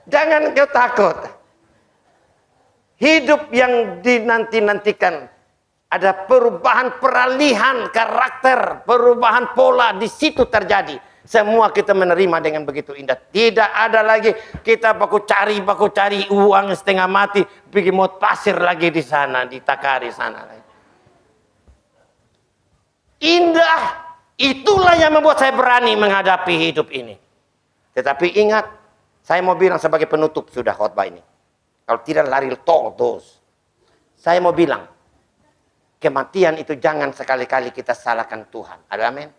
Jangan kau takut. Hidup yang dinanti-nantikan. Ada perubahan peralihan karakter, perubahan pola di situ terjadi. Semua kita menerima dengan begitu indah. Tidak ada lagi kita baku cari uang setengah mati, pergi mau pasir lagi di sana, di Takari sana. Indah, itulah yang membuat saya berani menghadapi hidup ini. Tetapi ingat, saya mau bilang sebagai penutup sudah khotbah ini. Kalau tidak lari todos. Saya mau bilang, kematian itu jangan sekali-kali kita salahkan Tuhan. Ada amin?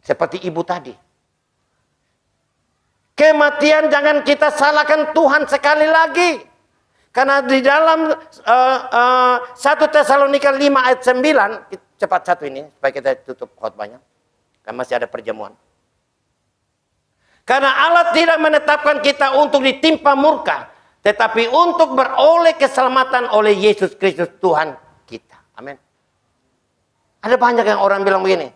Seperti ibu tadi. Kematian jangan kita salahkan Tuhan sekali lagi. Karena di dalam 1 Tesalonika 5 ayat 9, cepat satu ini supaya kita tutup khotbahnya. Karena masih ada perjamuan. Karena Allah tidak menetapkan kita untuk ditimpa murka, tetapi untuk beroleh keselamatan oleh Yesus Kristus Tuhan kita. Amin. Ada banyak yang orang bilang begini,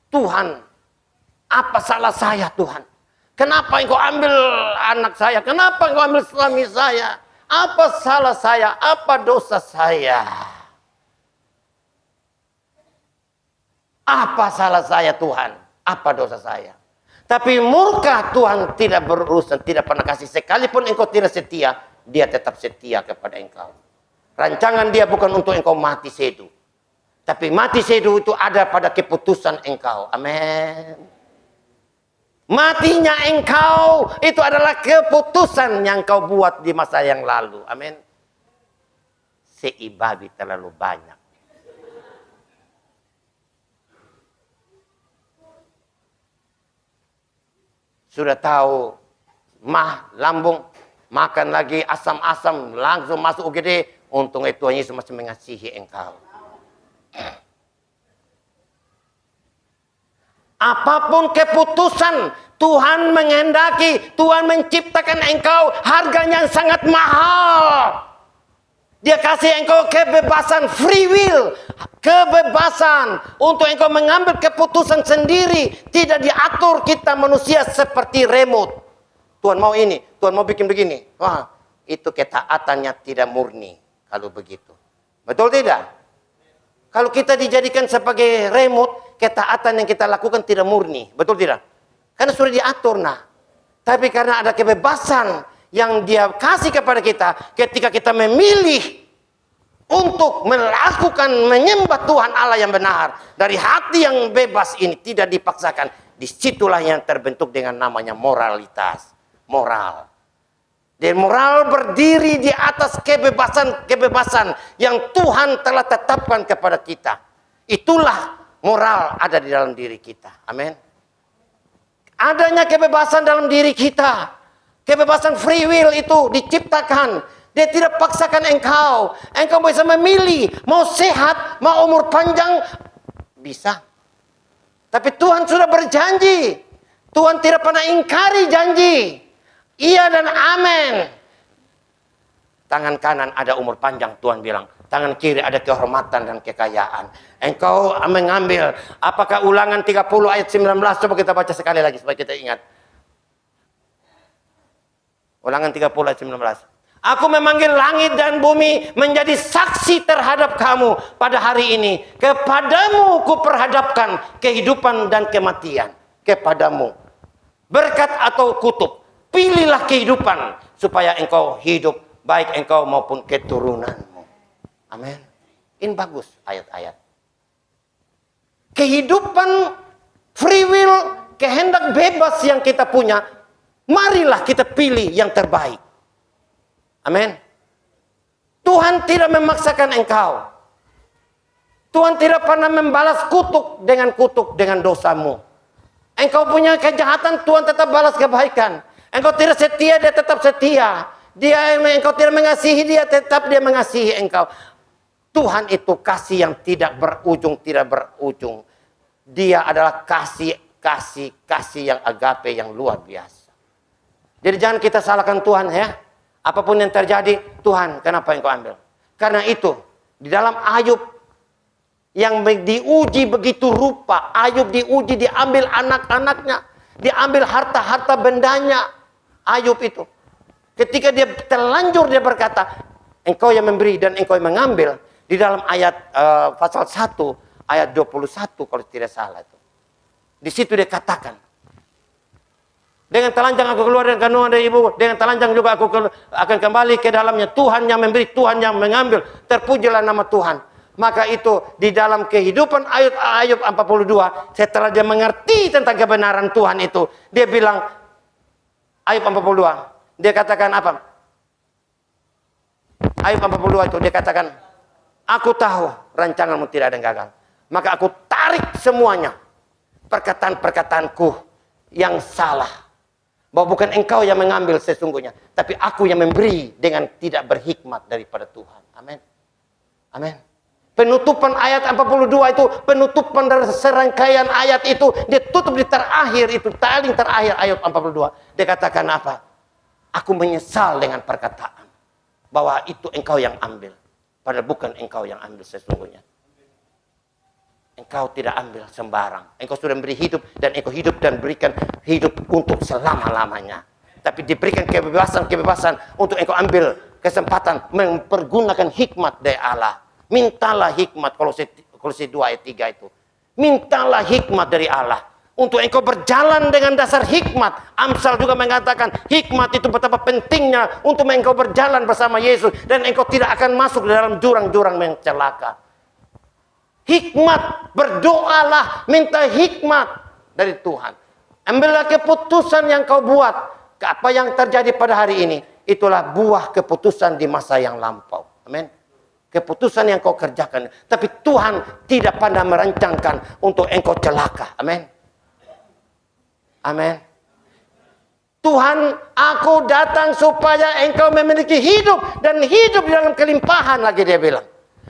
Tuhan, apa salah saya Tuhan? Kenapa engkau ambil anak saya? Kenapa engkau ambil suami saya? Apa salah saya? Apa dosa saya? Apa salah saya Tuhan? Apa dosa saya? Tapi murka Tuhan tidak berurusan, tidak pernah kasih. Sekalipun engkau tidak setia, dia tetap setia kepada engkau. Rancangan dia bukan untuk engkau mati sedu. Tapi mati sedu itu ada pada keputusan engkau. Amin. Matinya engkau itu adalah keputusan yang kau buat di masa yang lalu. Amin. Seibabi terlalu banyak. Sudah tahu lambung, makan lagi asam-asam, langsung masuk UGD. Untung Tuhan Yesus masih mengasihi engkau. Apapun keputusan Tuhan menghendaki, Tuhan menciptakan engkau, harganya sangat mahal. Dia kasih engkau kebebasan, free will, kebebasan untuk engkau mengambil keputusan sendiri, tidak diatur kita manusia seperti remote. Tuhan mau ini, Tuhan mau bikin begini. Wah, itu ketaatannya tidak murni kalau begitu. Betul tidak? Kalau kita dijadikan sebagai remote, ketaatan yang kita lakukan tidak murni. Betul tidak? Karena sudah diatur. Tapi karena ada kebebasan yang dia kasih kepada kita, ketika kita memilih untuk melakukan menyembah Tuhan Allah yang benar, dari hati yang bebas ini tidak dipaksakan, disitulah yang terbentuk dengan namanya moralitas. Moral. Dan moral berdiri di atas kebebasan yang Tuhan telah tetapkan kepada kita. Itulah moral ada di dalam diri kita. Amin. Adanya kebebasan dalam diri kita. Kebebasan free will itu diciptakan. Dia tidak paksakan engkau. Engkau bisa memilih. Mau sehat, mau umur panjang. Bisa. Tapi Tuhan sudah berjanji. Tuhan tidak pernah ingkari janji. Iya dan amin. Tangan kanan ada umur panjang, Tuhan bilang. Tangan kiri ada kehormatan dan kekayaan. Engkau mengambil. Apakah Ulangan 30 ayat 19? Coba kita baca sekali lagi supaya kita ingat. Ulangan 30 ayat 19. Aku memanggil langit dan bumi menjadi saksi terhadap kamu pada hari ini. Kepadamu kuperhadapkan kehidupan dan kematian. Kepadamu. Berkat atau kutub. Pilihlah kehidupan supaya engkau hidup, baik engkau maupun keturunanmu. Amin. Ini bagus ayat-ayat. Kehidupan free will, kehendak bebas yang kita punya, marilah kita pilih yang terbaik. Amin. Tuhan tidak memaksakan engkau. Tuhan tidak pernah membalas kutuk dengan dosamu. Engkau punya kejahatan, Tuhan tetap balas kebaikan. Engkau tidak setia, dia tetap setia. Engkau tidak mengasihi, dia tetap dia mengasihi engkau. Tuhan itu kasih yang tidak berujung. Dia adalah kasih yang agape yang luar biasa. Jadi jangan kita salahkan Tuhan ya. Apapun yang terjadi, Tuhan kenapa engkau ambil? Karena itu, di dalam Ayub yang diuji begitu rupa. Ayub diuji, diambil anak-anaknya. Dia ambil harta-harta bendanya Ayub itu. Ketika dia terlanjur, dia berkata, engkau yang memberi dan engkau yang mengambil. Di dalam ayat pasal 1, ayat 21 kalau tidak salah itu. Di situ dia katakan, dengan telanjang aku keluar dari kandungan dari ibu, dengan telanjang juga aku akan kembali ke dalamnya. Tuhan yang memberi, Tuhan yang mengambil. Terpujilah nama Tuhan. Maka itu di dalam kehidupan Ayub 42, setelah dia mengerti tentang kebenaran Tuhan itu, dia bilang, Ayub 42, dia katakan apa? Ayub 42 itu dia katakan, aku tahu rancanganmu tidak ada yang gagal. Maka aku tarik semuanya perkataan-perkataanku yang salah. Bahwa bukan engkau yang mengambil sesungguhnya, tapi aku yang memberi dengan tidak berhikmat daripada Tuhan. Amin. Amin. Penutupan ayat 42 itu, penutupan dari serangkaian ayat itu, dia tutup di terakhir itu, paling terakhir ayat 42. Dia katakan apa? Aku menyesal dengan perkataan bahwa itu engkau yang ambil, padahal bukan engkau yang ambil sesungguhnya. Engkau tidak ambil sembarang. Engkau sudah memberi hidup, dan engkau hidup dan berikan hidup untuk selama-lamanya. Tapi diberikan kebebasan untuk engkau ambil kesempatan mempergunakan hikmat dari Allah. Mintalah hikmat, Kolose 2 ayat 3 itu. Mintalah hikmat dari Allah. Untuk engkau berjalan dengan dasar hikmat. Amsal juga mengatakan hikmat itu betapa pentingnya untuk engkau berjalan bersama Yesus. Dan engkau tidak akan masuk dalam jurang-jurang yang celaka. Hikmat, berdoalah, minta hikmat dari Tuhan. Ambillah keputusan yang kau buat. Apa yang terjadi pada hari ini, itulah buah keputusan di masa yang lampau. Amin. Keputusan yang kau kerjakan. Tapi Tuhan tidak pandai merancangkan untuk engkau celaka. Amin. Amin. Tuhan, aku datang supaya engkau memiliki hidup. Dan hidup di dalam kelimpahan lagi dia bilang.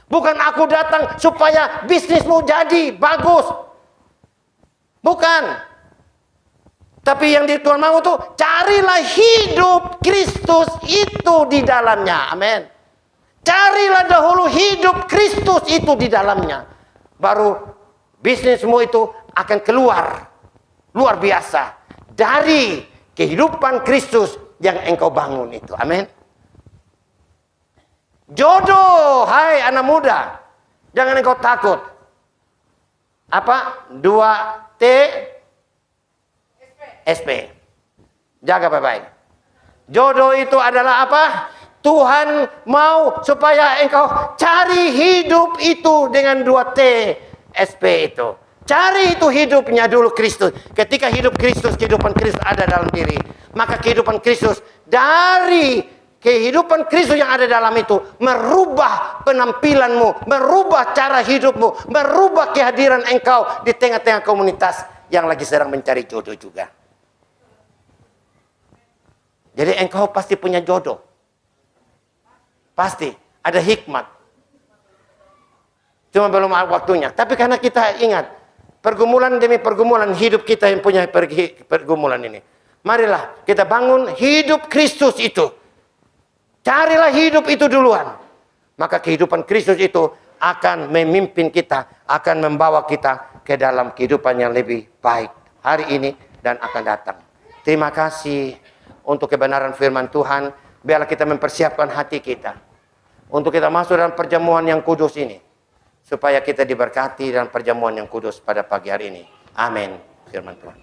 Bukan aku datang supaya bisnismu jadi bagus. Bukan. Tapi yang di Tuhan mau itu, carilah hidup Kristus itu di dalamnya. Amin. Carilah dahulu hidup Kristus itu di dalamnya. Baru bisnismu itu akan keluar. Luar biasa. Dari kehidupan Kristus yang engkau bangun itu. Amin. Jodoh, hai anak muda. Jangan engkau takut. Apa? 2T SP. Jaga baik-baik. Jodoh itu adalah apa? Tuhan mau supaya engkau cari hidup itu dengan 2T SP itu. Cari itu hidupnya dulu Kristus. Ketika hidup Kristus, kehidupan Kristus ada dalam diri. Maka kehidupan Kristus dari kehidupan Kristus yang ada dalam itu merubah penampilanmu, merubah cara hidupmu, merubah kehadiran engkau di tengah-tengah komunitas yang lagi sedang mencari jodoh juga. Jadi engkau pasti punya jodoh. Pasti ada hikmat. Cuma belum waktunya. Tapi karena kita ingat, pergumulan demi pergumulan hidup kita yang punya pergumulan ini. Marilah kita bangun hidup Kristus itu. Carilah hidup itu duluan. Maka kehidupan Kristus itu akan memimpin kita, akan membawa kita ke dalam kehidupan yang lebih baik hari ini dan akan datang. Terima kasih untuk kebenaran firman Tuhan. Biarlah kita mempersiapkan hati kita untuk kita masuk dalam perjamuan yang kudus ini, supaya kita diberkati dalam perjamuan yang kudus pada pagi hari ini. Amin. Firman Tuhan.